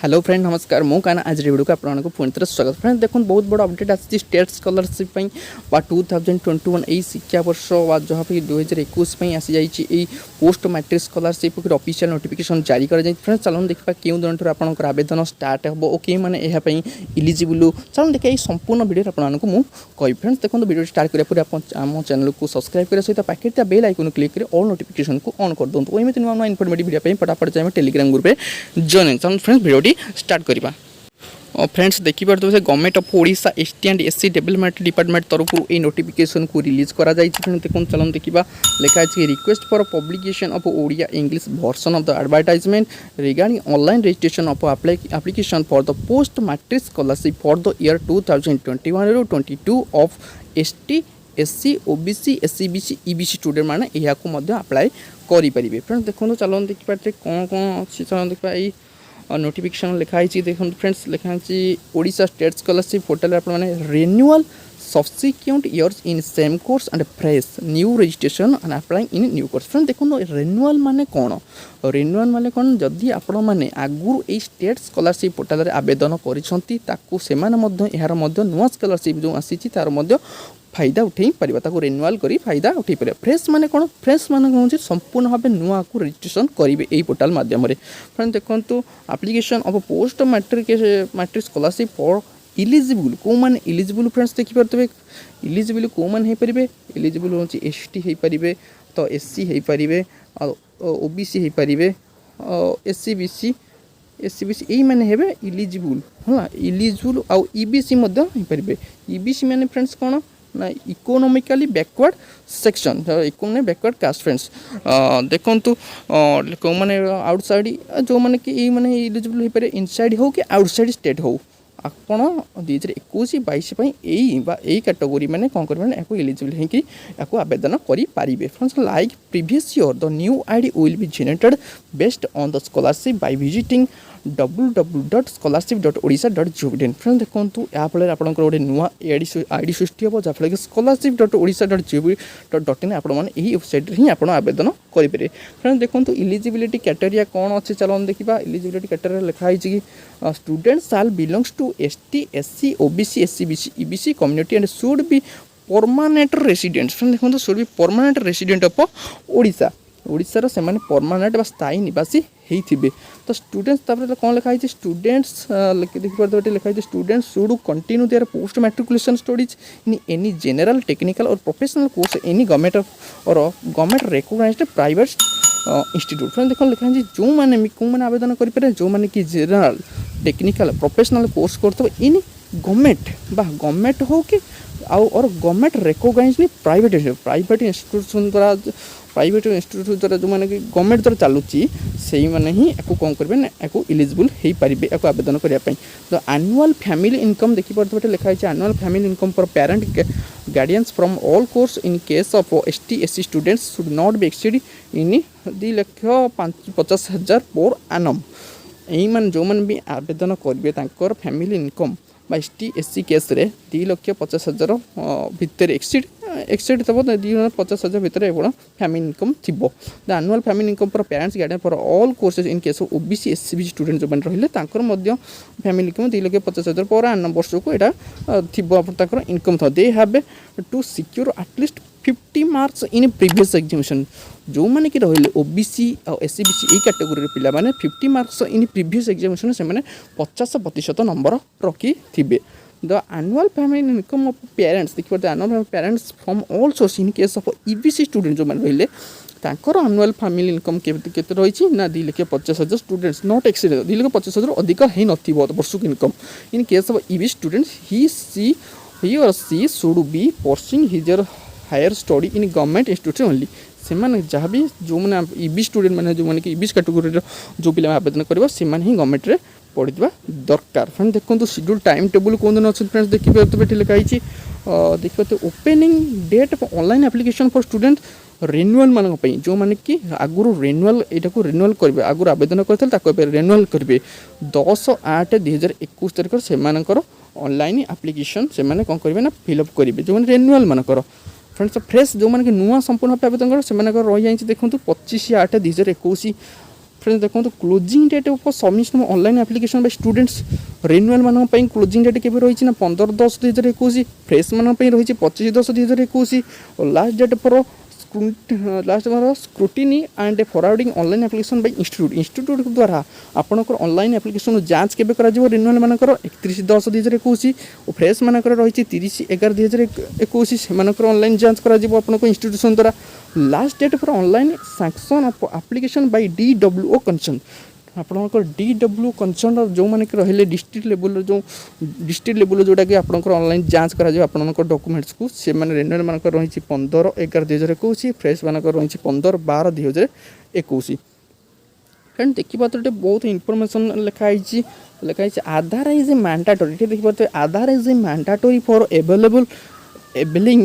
Hello friend नमस्कार मु काना आज वीडियो को आपको पुणी थे स्वागत फ्रेंड देखो बहुत बड़ा अपडेट आसी स्टेट स्कॉलरशिप 2021 यही शिक्षा वर्ष जहाँ पे 2021 आसी जाइए post matric scholarship official notification जारी कर फ्रेंड चलो देखा क्यों दिन आपंकर आवेदन स्टार्ट हम और कई मैंने यहाँ इलिजिबल चलो देखिए संपूर्ण वीडियो आपको मुझे कही फ्रेंड्स देखो वीडियो स्टार्ट करा आम चैनल को सब्सक्राइब करने सहित पाखे बेल आइकन क्लिक कर ऑल नोटिफिकेशन को ऑन कर दूँ एमती नुआ नुआ इनफॉर्मेटिव वीडियो फटाफट जाए टेलीग्राम ग्रुप में जॉइन चलो फ्रेंड्स वीडियो स्टार्ट करवा फ्रेंड्स देखिए government of Odisha ST and SC development department तरफ ये नोटिफिकेशन को रिलीज करा देखो चलो देखा लिखा request for publication of Odia English version of the advertisement regarding online registration of application for the post matric scholarship for the year 2021-22 of ST SC OBC SCBC EBC student मैंने यहाँ apply करेंगे friends देखो चलो देखिए कौन कौन अच्छी चलो देखा नोटिफिकेशन लिखाई देखो फ्रेंड्स लिखाई ओडिशा स्टेट स्कॉलरशिप पोर्टल आपने renewal subsequent years in same course and fresh new registration and applying in new course friend देखो रिन्यूअल माने कौन रिन्यूअल माने कौन जदि आपण मैंने आगुरी ये स्टेट स्कॉलरशिप पोर्टल आवेदन कर यार नुआ स्कॉलरशिप जो आसी तार फायदा उठे पार रिन्यूअल कर फायदा उठे पार फ्रेश माने कौन फ्रेश माने कौन संपूर्ण भाव नुआ को रजिस्ट्रेशन करेंगे यही पोर्टाल मध्यम फ्रेंड देखो application of post matric scholarship for eligible कौ मैंने इलिजिबल फ्रेंड्स देखिए इलिजिबल कौ मैंने हो पारे इलिजिबल हूँ एसटी हो पारे तो एससी हो पारे ओबीसी हो पारे एससीबीसी एससीबीसी यही मैंने हे इलिजिबल हाँ इलिजिबल आउ ईबीसी हो पारे ईबीसी मैंने फ्रेंड्स कौन ना economically backward section economic backward caste friends देखो कौ मैंने आउटसाइड जो मैंने कि मैंने इलिजिबल हो पारे इनसाइड हो कि आउटसाइड स्टेट हो आपण 2021-22 यही कैटेगोरी मैंने कौन कर इलिजिबल हो आवेदन करेंगे friends like previous year the new ID will be generated based on the scholarship by visiting www.scholarship.odisha.gov.in friend देखो या फल आप नुआ आईडी सृष्टि हम जहाँफल कि scholarship.odisha.gov.in आपने वेबसाइट ही आप आवेदन करेंगे फ्रेंड देखो इलिजिबिलिटी क्राइटेरिया कौन अच्छे चलो देखा इलिजिबिलिटी क्राइटेरिया लिखाई कि student shall belongs to ST SC OBC SCBC EBC community and should be permanent residents friend देखो should be permanent resident of Odisha ओडिशार से परमानेंट बा स्थायी निवासी होते तो स्टूडेंट्स कौन लिखाई स्टूडेंट्स देखिए लिखाई students should continue their post matriculation studies in any general technical or professional course any government or government recognised private institute friend देखो लिखाई जो मैंने कौन मैंने आवेदन करेंगे जो मैंने कि जनरल टेक्निकल प्रोफेशनल कोर्स करते इन गवर्नमेंट हो कि और गवर्नमेंट रिकॉग्नाइज्ड प्राइवेट इंस्टीट्यूशन द्वारा प्राइवेट इंस्टीट्यूट द्वारा जो मैंने गवर्नमेंट द्वारा चलुची से मैंने ही कौन करेंगे ना इलिजिबल हो पारे आवेदन करने तो एनुअल फैमिली इनकम देखिए लिखाई annual family income for parent guardians from all course in case of ST SC students should not be exceed in 2,50,000 per annum यही मैंने जो मैंने भी आवेदन करेंगे family income ST SC case 2,50,000 भितर एक्सीड थो 2,50,000 भितर फैमिली इनकम थी the annual family income for parents guardian for all courses in case of OBC SCBC student जो मैंने रही फैमिली इनकम 2,50,000 पर एनम वर्ष को यहाँ थी इनकम था they have to secure at least 50 marks in previous examination जो मैंने कि रही ओबीसी और एससीबीसी यही कैटेगोरी पिला माने 50 मार्क्स इन प्रीवियस एग्जामिनेशन से 50% नंबर रखी थे the annual family income of parents देखिए annual parents from all source in case of EBC student जो मैंने रही एनुअल फैमिली इनकम केते रही ना 2,50,000 स्टूडेंट्स नॉट एक्सीड 2,50,000 अधिक ही वर्ष income in case of EBC students ही और she should be pursuing his her higher study in government institution only से जहाँ भी जो मैंने ईबी स्टूडेंट मैंने जो मैंने कि ईबी कैटेगोरी जो पिला आवेदन करेंगे से ही गवर्नमेंट रे पढ़ा दरकार फ्रेंड देखो शेड्यूल टाइम टेबुल कौन दिन अच्छे फ्रेंड्स देखिए लिखाई देखिए opening date of online application for student renewal मान जो मैंने कि आगुरी रिन्यूअल यहाँ रिन्यूअल करेंगे आगुरी आवेदन करते रिन्यूअल करेंगे 10/8/2021 तारीख से ऑनलाइन एप्लिकेशन से कौन करेंगे ना फिलअप करेंगे जो मैंने रिन्यूअल मानकर फ्रेंड्स फ्रेश जो मैंने नुआ संपूर्ण भाव आवेदन कर रही देखो 25/8/2021 फ्रेंड्स देखो closing date of submission online application by students renewal मान क्लोजिंग डेट केबे रही 15/10/2021 फ्रेश मान रही 25/10/2021 और last date for last scrutiny and forwarding online application by institute द्वारा आपंकर ऑनलाइन एप्लिकेशन जांच केबे करा जिवो रिन्यूअल मानकर 31/10/2021 और फ्रेश मानकर रही 30/11/2021 सेमानकर ऑनलाइन जांच करा जिवो आपनको इंस्टीट्यूशन द्वारा last date for online sanction of application by DWO concern आपंकर DWO कंसर्न जो मैंने रहिले डिस्ट्रिक्ट लेवल जो डिस्ट्रिक्ट लेवल जोटा कि आपंकर ऑनलाइन जांच करा आपंकर डॉक्यूमेंट्स को से मैंने रिन्यूअल मानकर रही 15/11/2021 फ्रेश मानकर रही 15/12/2021 फ्रेंड देखिए तो बहुत इनफॉरमेशन लिखाई आधार इज ए मैंडेटरी देखिए Aadhaar is a mandatory for available enabling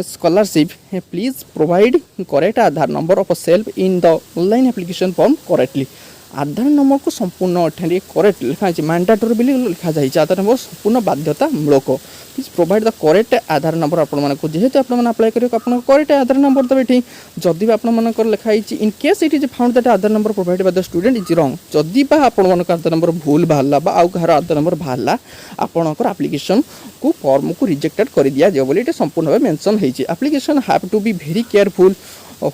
scholarship please provide correct Aadhaar number of self in the online application form correctly Aadhaar number को संपूर्ण अठारे करेक्ट लिखाई मैंडेटरी भी लिखा जाए आधार नंबर संपूर्ण बाध्यतामूलक please provide the correct Aadhaar number आपको जेहेतु आपलाय कर करेक्ट आधार नंबर देवे ठीक जदि आपंकर लिखाई in case it is found that Aadhaar number provide by the student is wrong जदि आपंकर आधार नंबर भूल बाहर आउ कहार आधार नंबर बाहर आपंकर एप्लिकेशन को फॉर्म को रिजेक्टेड कर दिया जाए बोली संपूर्ण भाव मेंशन होती application have to be very careful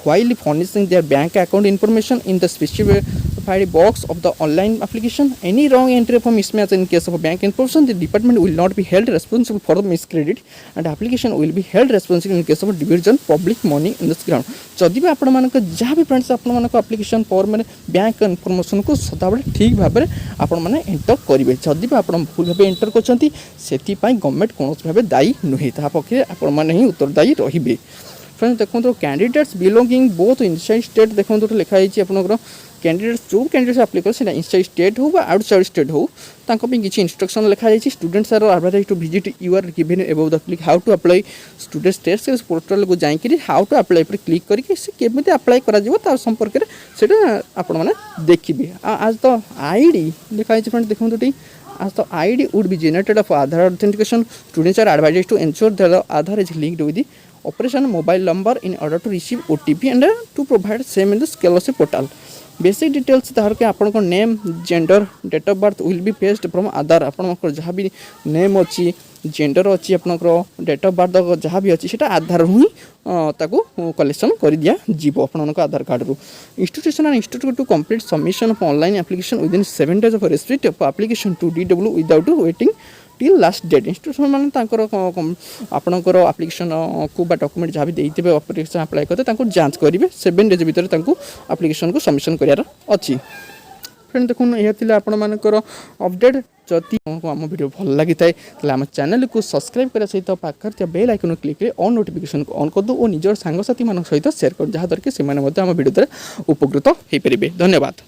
while furnishing their bank account information in the specified box of the online application. Any wrong entry or mismatch in case of a bank information, the department will not be held responsible for the miscredit and application will be held responsible in case of a diversion public money in this ground. जदि भी आपण मानक जहाँ भी friends आपण मानक application form में bank information को सदाबले ठीक भाव में आपण माने एंटर करेंगे जदि भी आपण भूल भाव एंटर करछंती सेति पई गवर्नमेंट कोनोस भाव दायी नुहे ता पक्षे आपण माने ही उत्तरदायी रहिबे फ्रेंड्स देखो candidates belonging both inside state देखो लिखाई आपंकर कैंडिडेट्स जो कैंडिडेट्स आप्लाय कर इनसाइड स्टेट हो आउटसाइड स्टेट हो किसी इंस्ट्रक्शन लिखाई students are advised to visit U R given above the click how to apply students test portal को जाकि हाउ टू अप्लाई पर क्लिक करके केमी अप्लाई कर संपर्क में आपण मैंने देखिए आज तो आईडी लिखाई फ्रेंड्स देखो as the ID would be generated of Aadhaar authentication, students are advised to ensure that the Aadhaar is linked with the operation mobile number in order to receive OTP and to provide same in the scholarship portal. Basic details तार के आपन को name gender date of birth will be fetched from Aadhaar आपन को जहाँ भी name अच्छी gender अच्छी आपन डेट ऑफ बर्थ जहाँ भी अच्छी आधार ही ताको कलेक्शन कर दिया जीव आपन आधार कार्ड रू institution and institute to complete submission of online application within 7 days of receipt of application to DW without waiting till last date institution मैंने आपणकर एप्लिकेशन को डॉक्यूमेंट जहाँ भी देते एप्लिकेशन अप्लाई करते जांच करेंगे 7 days भितर एप्लिकेशन को सबमिशन करार अच्छी फ्रेंड देखो यह आपंकर अपडेट जदि आम वीडियो भल लगी है आम चैनल को सब्सक्राइब करने सहित पाखर बेल आइकन क्लिक कर ऑन नोटिफिकेशन को ऑन कर दो और निजर सांगसाथी मान सहित शेयर कर जहाँद्वारा कि आम वीडियो द्वारा उपकृत हो पारे धन्यवाद।